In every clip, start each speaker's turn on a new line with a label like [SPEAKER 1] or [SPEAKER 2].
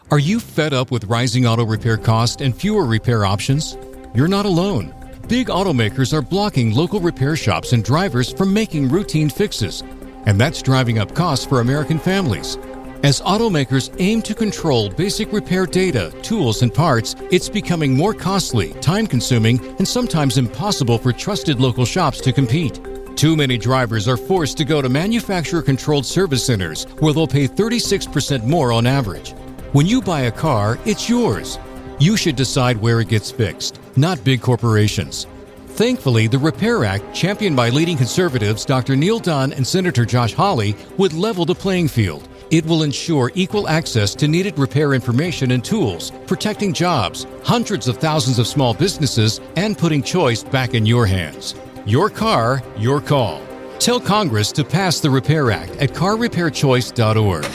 [SPEAKER 1] Are you fed up with rising auto repair costs and fewer repair options? You're not alone. Big automakers are blocking local repair shops and drivers from making routine fixes, and that's driving up costs for American families. As automakers aim to control basic repair data, tools, and parts, it's becoming more costly, time-consuming, and sometimes impossible for trusted local shops to compete. Too many drivers are forced to go to manufacturer-controlled service centers where they'll pay 36% more on average. When you buy a car, it's yours. You should decide where it gets fixed, not big corporations. Thankfully, the Repair Act, championed by leading conservatives Dr. Neil Dunn and Senator Josh Hawley, would level the playing field. It will ensure equal access to needed repair information and tools, protecting jobs, hundreds of thousands of small businesses, and putting choice back in your hands. Your car, your call. Tell Congress to pass the Repair Act at carrepairchoice.org.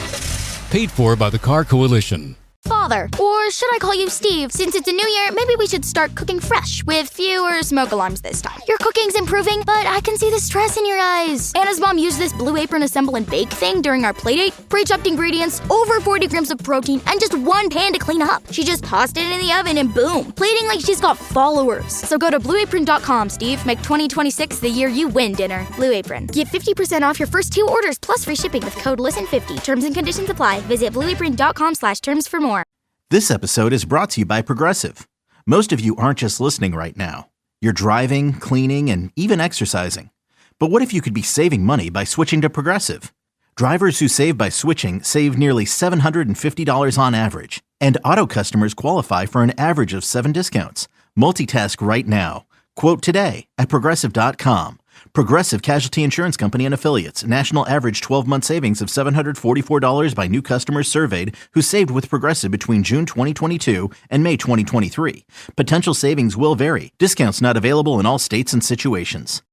[SPEAKER 1] Paid for by the Car Coalition.
[SPEAKER 2] Father, or should I call you Steve? Since it's a new year, maybe we should start cooking fresh with fewer smoke alarms this time. Your cooking's improving, but I can see the stress in your eyes. Anna's mom used this Blue Apron assemble and bake thing during our playdate. Pre-chopped ingredients, over 40 grams of protein, and just one pan to clean up. She just tossed it in the oven and boom, plating like she's got followers. So go to blueapron.com, Steve. Make 2026 the year you win dinner. Blue Apron. Get 50% off your first 2 orders plus free shipping with code LISTEN50. Terms and conditions apply. Visit blueapron.com/terms for more.
[SPEAKER 3] This episode is brought to you by Progressive. Most of you aren't just listening right now. You're driving, cleaning, and even exercising. But what if you could be saving money by switching to Progressive? Drivers who save by switching save nearly $750 on average. And auto customers qualify for an average of 7 discounts. Multitask right now. Quote today at Progressive.com. Progressive Casualty Insurance Company and Affiliates. National average 12-month savings of $744 by new customers surveyed who saved with Progressive between June 2022 and May 2023. Potential savings will vary. Discounts not available in all states and situations.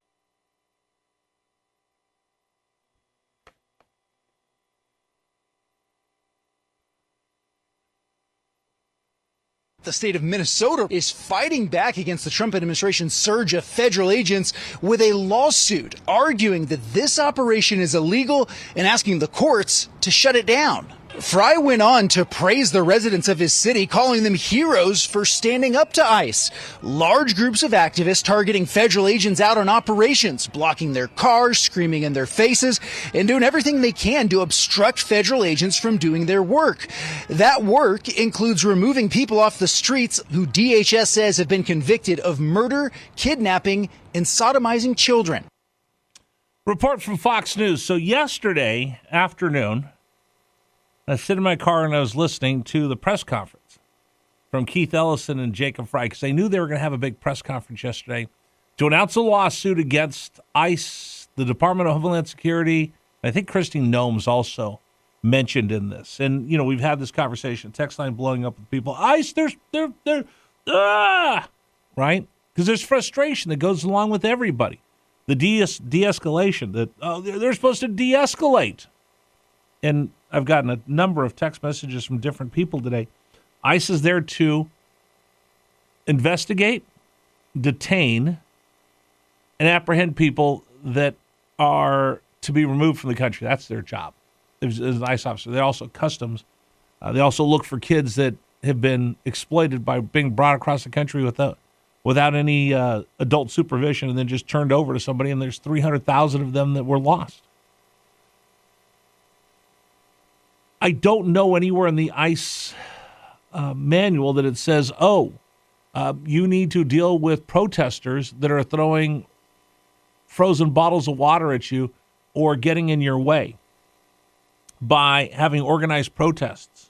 [SPEAKER 4] The state of Minnesota is fighting back against the Trump administration's surge of federal agents with a lawsuit arguing that this operation is illegal and asking the courts to shut it down. Fry went on to praise the residents of his city, calling them heroes for standing up to ICE. Large groups of activists targeting federal agents out on operations, blocking their cars, screaming in their faces, and doing everything they can to obstruct federal agents from doing their work. That work includes removing people off the streets who DHS says have been convicted of murder, kidnapping, and sodomizing children.
[SPEAKER 5] Report from Fox News. So yesterday afternoon, I was sitting in my car and I was listening to the press conference from Keith Ellison and Jacob Fry because they knew they were going to have a big press conference yesterday to announce a lawsuit against ICE, the Department of Homeland Security. I think Christine Noem's also mentioned in this. And, you know, we've had this conversation, text line blowing up with people. ICE, they're right? Because there's frustration that goes along with everybody. The de-escalation, that they're supposed to de-escalate. And I've gotten a number of text messages from different people today. ICE is there to investigate, detain, and apprehend people that are to be removed from the country. That's their job as an ICE officer. They're also customs. They also look for kids that have been exploited by being brought across the country without any adult supervision and then just turned over to somebody, and there's 300,000 of them that were lost. I don't know anywhere in the ICE manual that it says, you need to deal with protesters that are throwing frozen bottles of water at you or getting in your way by having organized protests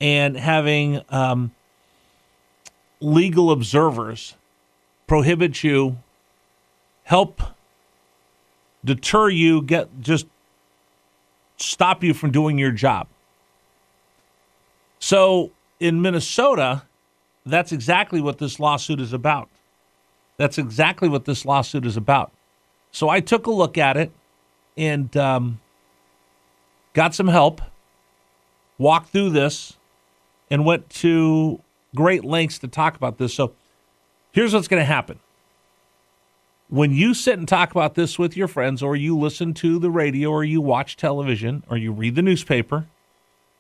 [SPEAKER 5] and having legal observers prohibit you, help deter you, stop you from doing your job. So in Minnesota, that's exactly what this lawsuit is about. That's exactly what this lawsuit is about. So I took a look at it and got some help, walked through this, and went to great lengths to talk about this. So here's what's going to happen. When you sit and talk about this with your friends, or you listen to the radio, or you watch television, or you read the newspaper,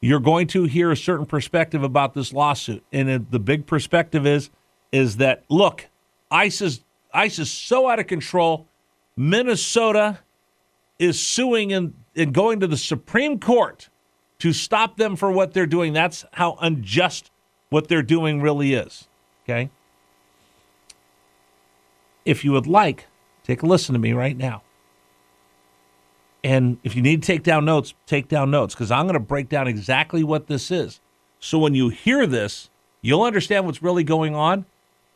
[SPEAKER 5] you're going to hear a certain perspective about this lawsuit. And the big perspective is that, look, ICE is so out of control. Minnesota is suing and going to the Supreme Court to stop them for what they're doing. That's how unjust what they're doing really is. Okay? If you would like, take a listen to me right now. And if you need to take down notes, because I'm going to break down exactly what this is. So when you hear this, you'll understand what's really going on,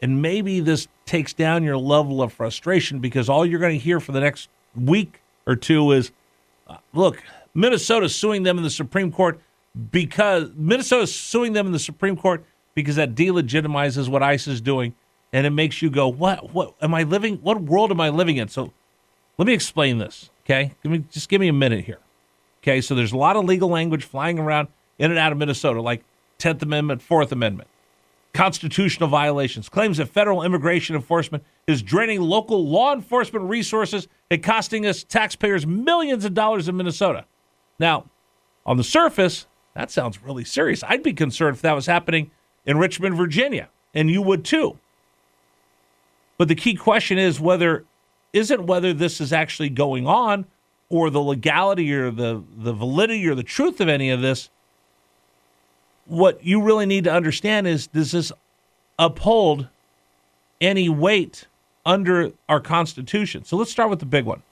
[SPEAKER 5] and maybe this takes down your level of frustration, because all you're going to hear for the next week or two is, look, Minnesota's suing them in the Supreme Court because that delegitimizes what ICE is doing, and it makes you go, what am I living? What world am I living in? So let me explain this. Okay, give me a minute here. Okay, so there's a lot of legal language flying around in and out of Minnesota, like 10th Amendment, 4th Amendment, constitutional violations, claims that federal immigration enforcement is draining local law enforcement resources and costing us taxpayers millions of dollars in Minnesota. Now, on the surface, that sounds really serious. I'd be concerned if that was happening in Richmond, Virginia, and you would too. But the key question isn't whether this is actually going on, or the legality or the validity or the truth of any of this. What you really need to understand is, does this uphold any weight under our Constitution? So let's start with the big one.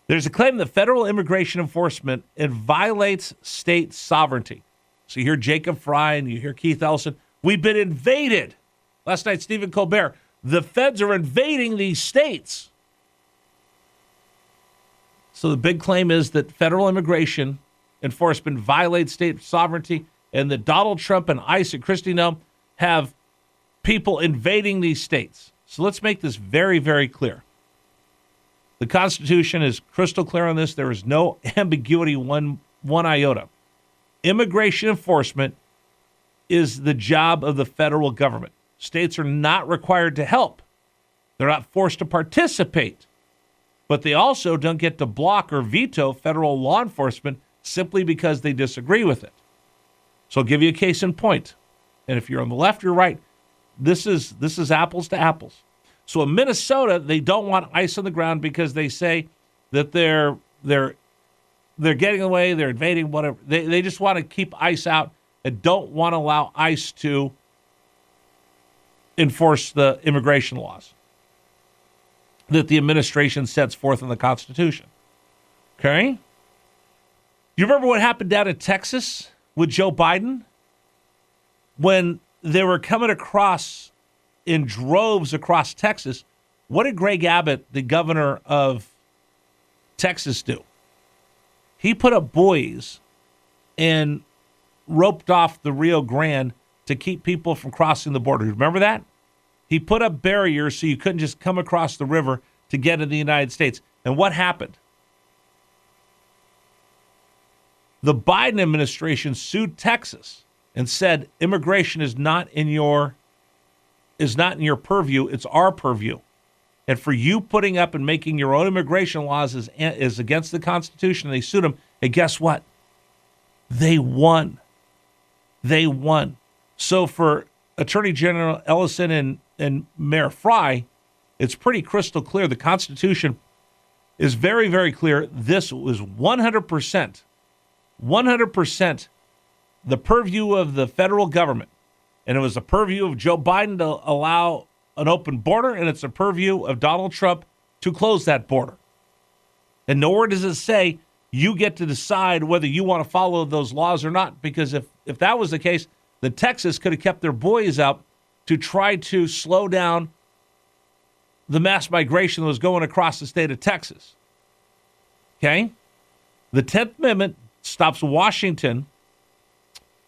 [SPEAKER 5] There's a claim that federal immigration enforcement violates state sovereignty. So you hear Jacob Fry and you hear Keith Ellison. We've been invaded. Last night, Stephen Colbert. The feds are invading these states. So the big claim is that federal immigration enforcement violates state sovereignty, and that Donald Trump and ICE and Kristi Noem have people invading these states. So let's make this very, very clear. The Constitution is crystal clear on this. There is no ambiguity one iota. Immigration enforcement is the job of the federal government. States are not required to help. They're not forced to participate. But they also don't get to block or veto federal law enforcement simply because they disagree with it. So I'll give you a case in point. And if you're on the left or right, this is apples to apples. So in Minnesota, they don't want ICE on the ground because they say that they're getting away, they're invading, whatever. They just want to keep ICE out and don't want to allow ICE to enforce the immigration laws that the administration sets forth in the Constitution. Okay? You remember what happened down in Texas with Joe Biden? When they were coming across in droves across Texas, what did Greg Abbott, the governor of Texas, do? He put up buoys and roped off the Rio Grande to keep people from crossing the border. Remember that? He put up barriers so you couldn't just come across the river to get into the United States. And what happened? The Biden administration sued Texas and said immigration is not in your purview, it's our purview. And for you putting up and making your own immigration laws is against the Constitution, and they sued them. And guess what? They won. They won. So for Attorney General Ellison and Mayor Fry, it's pretty crystal clear. The Constitution is very, very clear. This was 100% the purview of the federal government. And it was the purview of Joe Biden to allow an open border, and it's the purview of Donald Trump to close that border. And nowhere does it say you get to decide whether you want to follow those laws or not, because if that was the case, then Texas could have kept their buoys out to try to slow down the mass migration that was going across the state of Texas. Okay? The 10th Amendment stops Washington.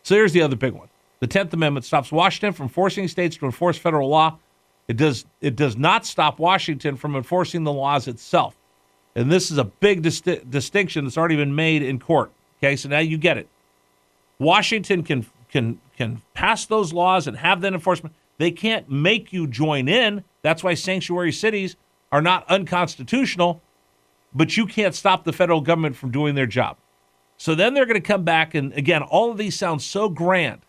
[SPEAKER 5] So here's the other big one. The 10th Amendment stops Washington from forcing states to enforce federal law. It does not stop Washington from enforcing the laws itself. And this is a big distinction that's already been made in court. Okay, so now you get it. Washington can pass those laws and have that enforcement. They can't make you join in. That's why sanctuary cities are not unconstitutional, but you can't stop the federal government from doing their job. So then they're going to come back, and again, all of these sound so grand,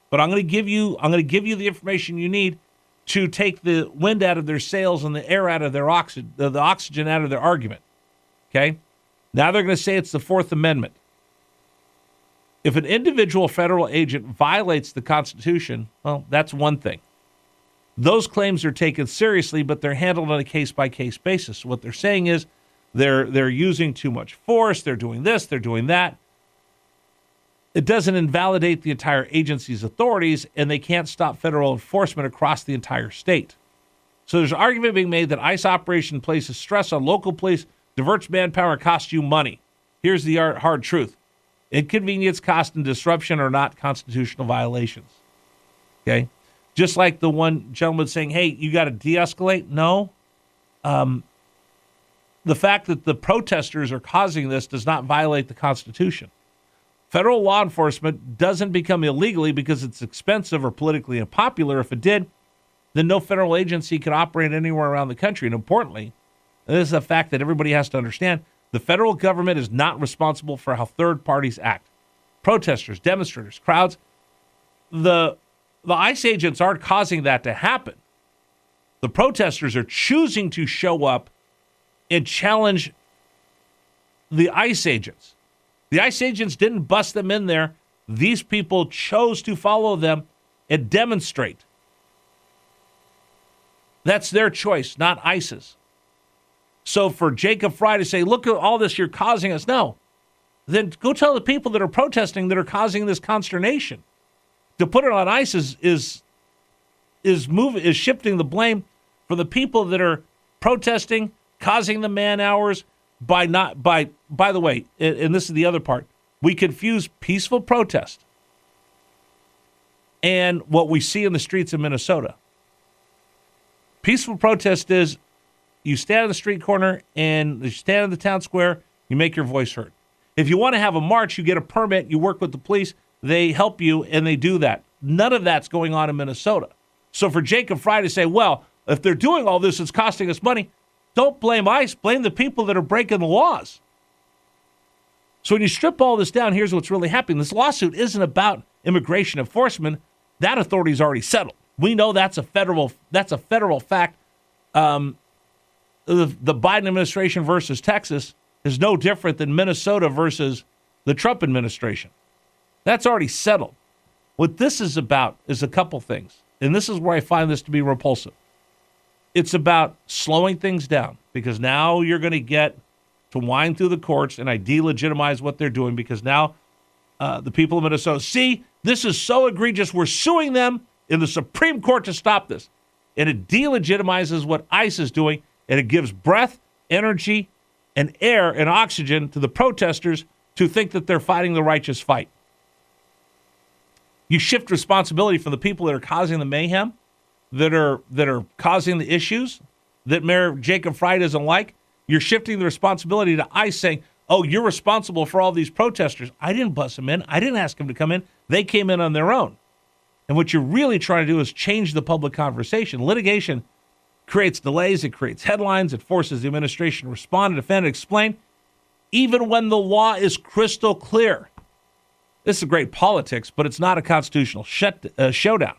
[SPEAKER 5] but I'm going to give you the information you need to take the wind out of their sails and the air out of their the oxygen out of their argument. Okay? Now they're going to say it's the Fourth Amendment. If an individual federal agent violates the Constitution, well, that's one thing. Those claims are taken seriously, but they're handled on a case-by-case basis. What they're saying is they're using too much force, they're doing this, they're doing that. It doesn't invalidate the entire agency's authorities, and they can't stop federal enforcement across the entire state. So there's an argument being made that ICE operation places stress on local police, diverts manpower, and costs you money. Here's the hard truth. Inconvenience, cost, and disruption are not constitutional violations. Okay? Just like the one gentleman saying, hey, you got to de-escalate. No. The fact that the protesters are causing this does not violate the Constitution. Federal law enforcement doesn't become illegally because it's expensive or politically unpopular. If it did, then no federal agency could operate anywhere around the country. And importantly, this is a fact that everybody has to understand, the federal government is not responsible for how third parties act. Protesters, demonstrators, crowds, the ICE agents aren't causing that to happen. The protesters are choosing to show up and challenge the ICE agents. The ICE agents didn't bust them in there. These people chose to follow them and demonstrate. That's their choice, not ICE's. So for Jacob Fry to say, look at all this you're causing us, no. Then go tell the people that are protesting that are causing this consternation. To put it on ICE is shifting the blame for the people that are protesting, causing the man hours by the way, and this is the other part, we confuse peaceful protest and what we see in the streets of Minnesota. Peaceful protest is you stand on the street corner and you stand in the town square, you make your voice heard. If you want to have a march, you get a permit, you work with the police, they help you, and they do that. None of that's going on in Minnesota. So for Jacob Fry to say, well, if they're doing all this, it's costing us money, don't blame ICE, blame the people that are breaking the laws. So when you strip all this down, here's what's really happening. This lawsuit isn't about immigration enforcement. That authority's already settled. We know that's a federal fact. The Biden administration versus Texas is no different than Minnesota versus the Trump administration. That's already settled. What this is about is a couple things, and this is where I find this to be repulsive. It's about slowing things down because now you're going to get to wind through the courts, and I delegitimize what they're doing because now the people of Minnesota see this is so egregious. We're suing them in the Supreme Court to stop this. And it delegitimizes what ICE is doing, and it gives breath, energy, and air and oxygen to the protesters to think that they're fighting the righteous fight. You shift responsibility from the people that are causing the mayhem, that are causing the issues that Mayor Jacob Fry doesn't like. You're shifting the responsibility to ICE saying, oh, you're responsible for all these protesters. I didn't bust them in. I didn't ask them to come in. They came in on their own. And what you're really trying to do is change the public conversation. Litigation creates delays. It creates headlines. It forces the administration to respond, to defend, and explain, even when the law is crystal clear. This is great politics, but it's not a constitutional showdown.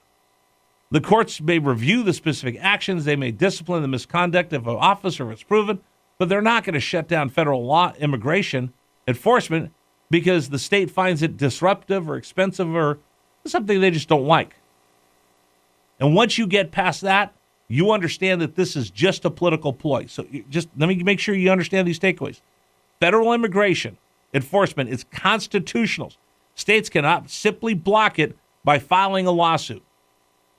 [SPEAKER 5] The courts may review the specific actions. They may discipline the misconduct of an officer if it's proven, but they're not going to shut down federal law immigration enforcement because the state finds it disruptive or expensive or something they just don't like. And once you get past that, you understand that this is just a political ploy. So just let me make sure you understand these takeaways. Federal immigration enforcement is constitutional. States cannot simply block it by filing a lawsuit.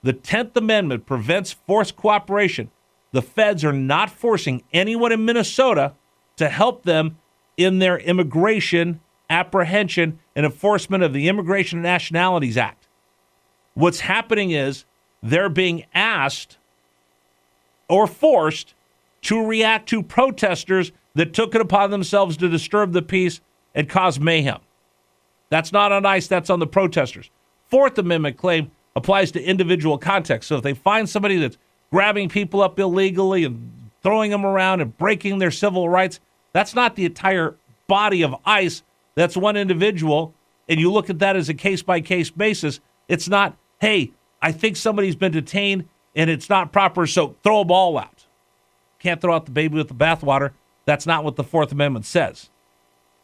[SPEAKER 5] The 10th Amendment prevents forced cooperation. The feds are not forcing anyone in Minnesota to help them in their immigration apprehension and enforcement of the Immigration and Nationalities Act. What's happening is they're being asked or forced to react to protesters that took it upon themselves to disturb the peace and cause mayhem. That's not on ICE, that's on the protesters. Fourth Amendment claim applies to individual context. So if they find somebody that's grabbing people up illegally and throwing them around and breaking their civil rights, that's not the entire body of ICE That's one individual, and you look at that as a case-by-case basis. It's not, hey, I think somebody's been detained and it's not proper, so throw them all out. Can't throw out the baby with the bathwater. That's not what the Fourth Amendment says.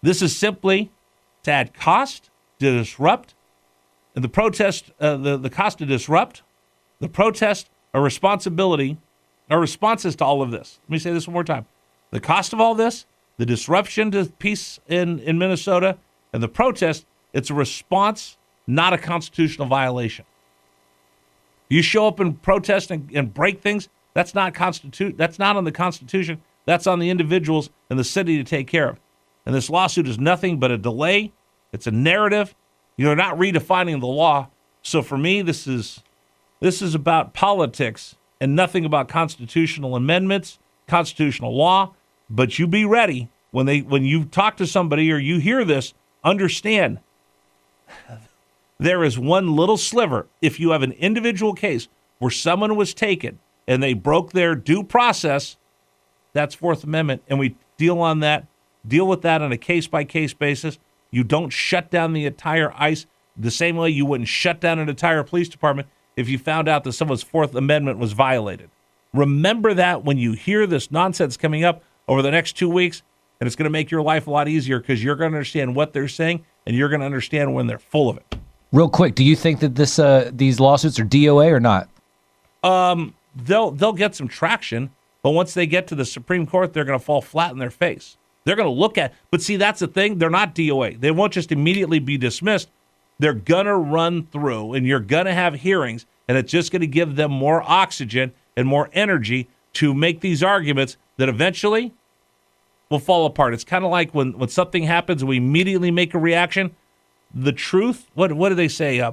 [SPEAKER 5] This is simply to add cost, to disrupt, and the protest, the cost to disrupt, the protest, a responsibility, or responses to all of this. Let me say this one more time. The cost of all this, the disruption to peace in Minnesota, and the protest, it's a response, not a constitutional violation. You show up and protest and break things, that's not on the Constitution. That's on the individuals and the city to take care of. And this lawsuit is nothing but a delay. It's a narrative. You're not redefining the law. So for me, this is about politics and nothing about constitutional amendments, constitutional law. But you be ready when you talk to somebody or you hear this, understand there is one little sliver. If you have an individual case where someone was taken and they broke their due process, that's Fourth Amendment, and we deal with that on a case-by-case basis. You don't shut down the entire ICE the same way you wouldn't shut down an entire police department if you found out that someone's Fourth Amendment was violated. Remember that when you hear this nonsense coming up over the next 2 weeks, and it's going to make your life a lot easier because you're going to understand what they're saying, and you're going to understand when they're full of it.
[SPEAKER 6] Real quick, do you think that these lawsuits are DOA or not?
[SPEAKER 5] They'll get some traction, but once they get to the Supreme Court, they're going to fall flat in their face. They're going to look at, but see, that's the thing. They're not DOA. They won't just immediately be dismissed. They're going to run through, and you're going to have hearings, and it's just going to give them more oxygen and more energy to make these arguments that eventually will fall apart. It's kind of like when something happens and we immediately make a reaction. The truth, what do they say?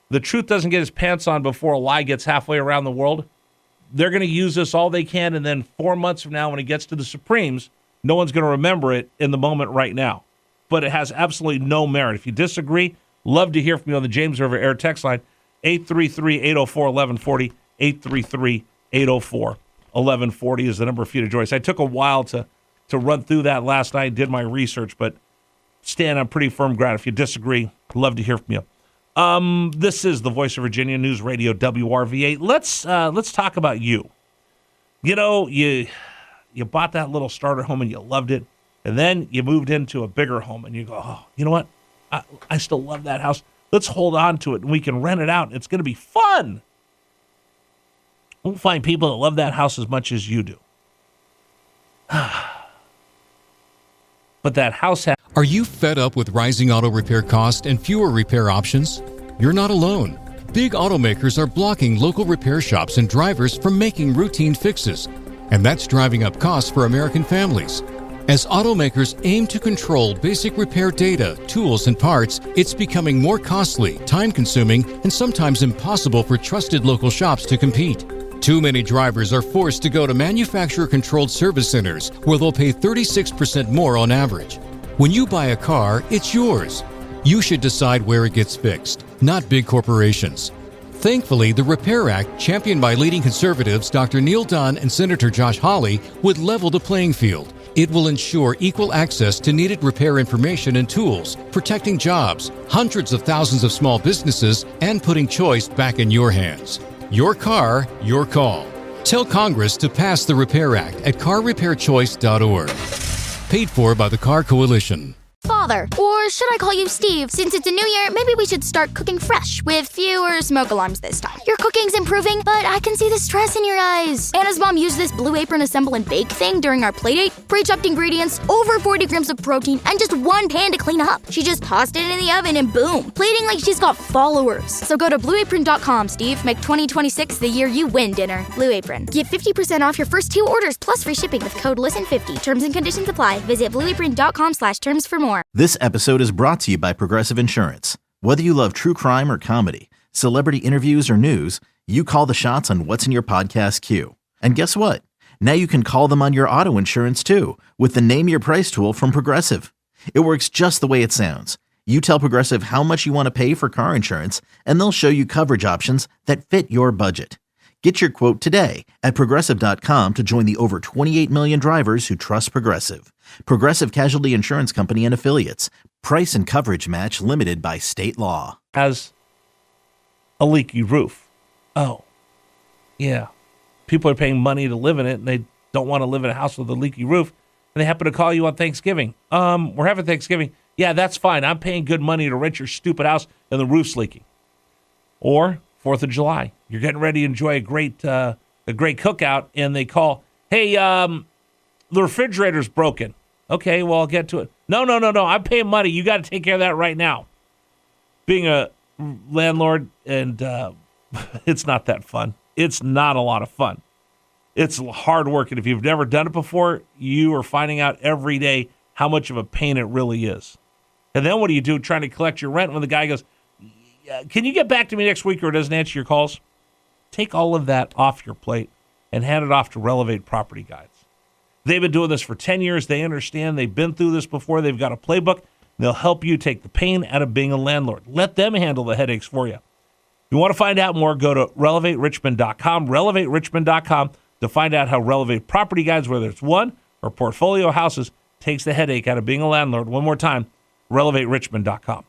[SPEAKER 5] The truth doesn't get his pants on before a lie gets halfway around the world. They're going to use this all they can, and then 4 months from now when it gets to the Supremes, no one's going to remember it in the moment right now. But it has absolutely no merit. If you disagree, love to hear from you on the James River Air text line, 833-804-1140, 833-804-1140 is the number for you to join us. I took a while to run through that last night, did my research, but stand on pretty firm ground. If you disagree, love to hear from you. This is the Voice of Virginia News Radio WRVA. Let's talk about you. You know, you bought that little starter home and you loved it, and then you moved into a bigger home and you go, oh, you know what? I still love that house. Let's hold on to it and we can rent it out. It's going to be fun. We'll find people that love that house as much as you do. But that house has...
[SPEAKER 1] Are you fed up with rising auto repair costs and fewer repair options? You're not alone. Big automakers are blocking local repair shops and drivers from making routine fixes, and that's driving up costs for American families. As automakers aim to control basic repair data, tools, and parts, it's becoming more costly, time-consuming, and sometimes impossible for trusted local shops to compete. Too many drivers are forced to go to manufacturer-controlled service centers where they'll pay 36% more on average. When you buy a car, it's yours. You should decide where it gets fixed, not big corporations. Thankfully, the Repair Act, championed by leading conservatives Dr. Neil Dunn and Senator Josh Hawley, would level the playing field. It will ensure equal access to needed repair information and tools, protecting jobs, hundreds of thousands of small businesses, and putting choice back in your hands. Your car, your call. Tell Congress to pass the Repair Act at carrepairchoice.org. Paid for by the Car Coalition.
[SPEAKER 2] Father, or should I call you Steve? Since it's a new year, maybe we should start cooking fresh with fewer smoke alarms this time. Your cooking's improving, but I can see the stress in your eyes. Anna's mom used this Blue Apron assemble and bake thing during our playdate. Pre-chopped ingredients, over 40 grams of protein, and just one pan to clean up. She just tossed it in the oven and boom, plating like she's got followers. So go to blueapron.com, Steve. Make 2026 the year you win dinner. Blue Apron. Get 50% off your first 2 orders plus free shipping with code LISTEN50. Terms and conditions apply. Visit blueapron.com/terms for more.
[SPEAKER 3] This episode is brought to you by Progressive Insurance. Whether you love true crime or comedy, celebrity interviews or news, you call the shots on what's in your podcast queue. And guess what? Now you can call them on your auto insurance too with the Name Your Price tool from Progressive. It works just the way it sounds. You tell Progressive how much you want to pay for car insurance, and they'll show you coverage options that fit your budget. Get your quote today at Progressive.com to join the over 28 million drivers who trust Progressive. Progressive Casualty Insurance Company and Affiliates. Price and coverage match limited by state law.
[SPEAKER 5] Has a leaky roof. Oh, yeah. People are paying money to live in it, and they don't want to live in a house with a leaky roof, and they happen to call you on Thanksgiving. We're having Thanksgiving. Yeah, that's fine. I'm paying good money to rent your stupid house, and the roof's leaking. Or 4th of July. You're getting ready to enjoy a great cookout, and they call, hey, the refrigerator's broken. Okay, well, I'll get to it. No. I'm paying money. You got to take care of that right now. Being a landlord, and it's not that fun. It's not a lot of fun. It's hard work, and if you've never done it before, you are finding out every day how much of a pain it really is. And then what do you do trying to collect your rent when the guy goes, can you get back to me next week, or doesn't answer your calls? Take all of that off your plate and hand it off to Relevate Property Guides. They've been doing this for 10 years. They understand. They've been through this before. They've got a playbook. They'll help you take the pain out of being a landlord. Let them handle the headaches for you. If you want to find out more, go to relevaterichmond.com, relevaterichmond.com, to find out how Relevate Property Guides, whether it's one or portfolio houses, takes the headache out of being a landlord. One more time, relevaterichmond.com.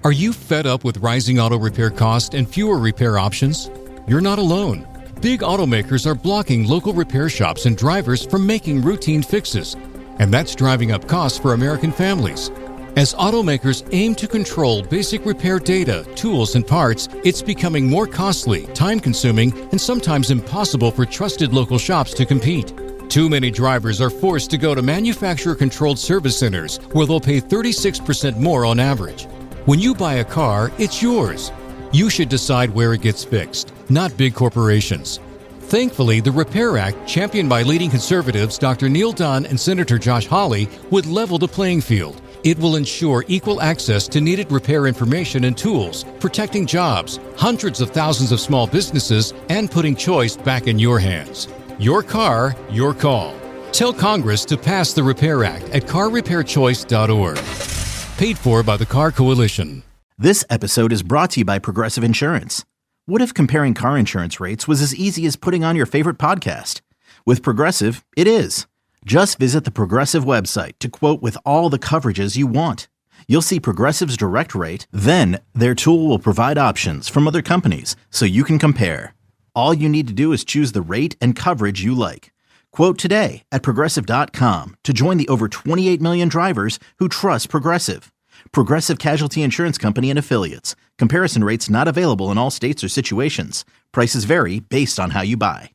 [SPEAKER 1] Are you fed up with rising auto repair costs and fewer repair options? You're not alone. Big automakers are blocking local repair shops and drivers from making routine fixes, and that's driving up costs for American families. As automakers aim to control basic repair data, tools, and parts, it's becoming more costly, time-consuming, and sometimes impossible for trusted local shops to compete. Too many drivers are forced to go to manufacturer-controlled service centers where they'll pay 36% more on average. When you buy a car, it's yours. You should decide where it gets fixed, not big corporations. Thankfully, the Repair Act, championed by leading conservatives Dr. Neil Dunn and Senator Josh Hawley, would level the playing field. It will ensure equal access to needed repair information and tools, protecting jobs, hundreds of thousands of small businesses, and putting choice back in your hands. Your car, your call. Tell Congress to pass the Repair Act at carrepairchoice.org. Paid for by the Car Coalition.
[SPEAKER 3] This episode is brought to you by Progressive Insurance. What if comparing car insurance rates was as easy as putting on your favorite podcast? With Progressive, it is. Just visit the Progressive website to quote with all the coverages you want. You'll see Progressive's direct rate, then their tool will provide options from other companies so you can compare. All you need to do is choose the rate and coverage you like. Quote today at Progressive.com to join the over 28 million drivers who trust Progressive. Progressive Casualty Insurance Company and Affiliates. Comparison rates not available in all states or situations. Prices vary based on how you buy.